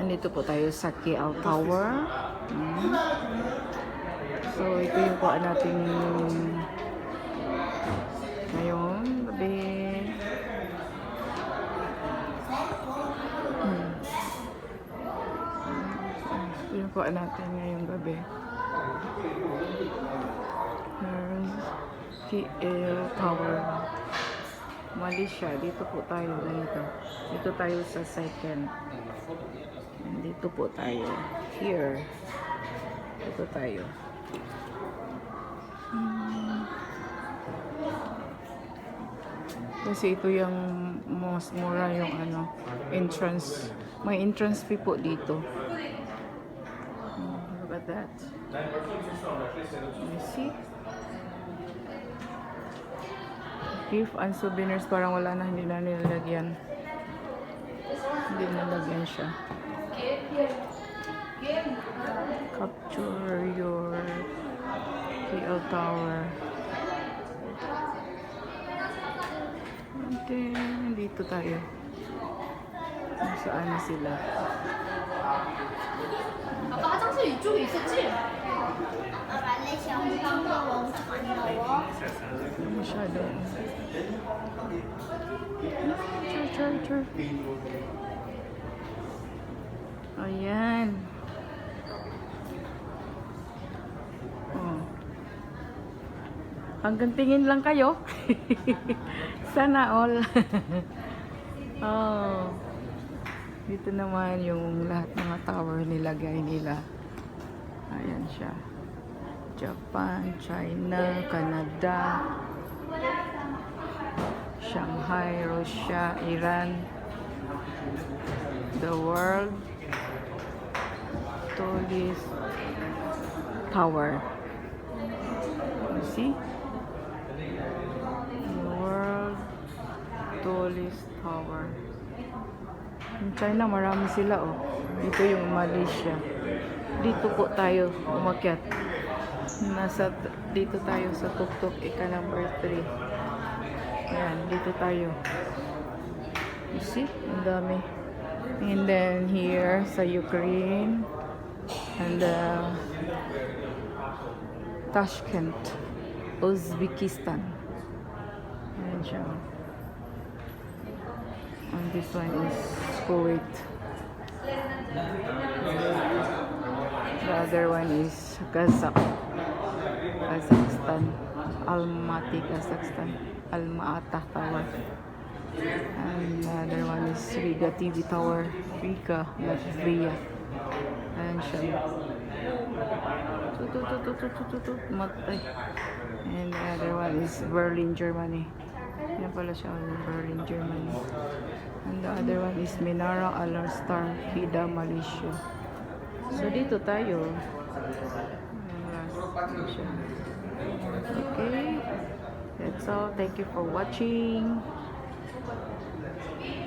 Andito po tayo sa KL Tower. So, ito yung kuha natin ngayong gabi. Ito yung kuha natin ngayong gabi. KL Tower. Malaysia. Dito po tayo. Dito tayo sa second. Dito po tayo. Here. Dito tayo. Kasi ito yung most mura yung entrance. May entrance fee po dito. Look at that. You see? Gift and souvenirs, parang wala na, hindi na nilalagyan. Hindi nalagyan siya. Capture your KL Tower. Okay, dito tayo. Saan na sila? 아빠 화장실 이쪽에 있었지? Masyado. Chur. Ayan. Oh. Hanggang tingin lang kayo. Sana all. Oh. Dito naman yung lahat mga tower nilagay nila. Ayan siya. Japan, China, Canada, Shanghai, Russia, Iran, the world tallest tower. You see? The world tallest tower. In China, marami sila, oh. Dito yung Malaysia. Dito po tayo umakyat. Dito tayo sa tuktok, ika number 3. Ayan, dito tayo. You see? Ang dami. And then here sa Ukraine and Tashkent, Uzbekistan. Ayan siya. And this one is Kuwait. The other one is Kazakhstan. Almaty, Kazakhstan. Alma-Ata Tower. And the other one is Riga TV Tower. Riga, Latvia. Ayan siya. Matay. And the other one is Berlin, Germany. Yan pala siya, Berlin, Germany. And the other one is Menara Al-Star, Kedah, Malaysia. So dito tayo. Okay. That's all. Thank you for watching.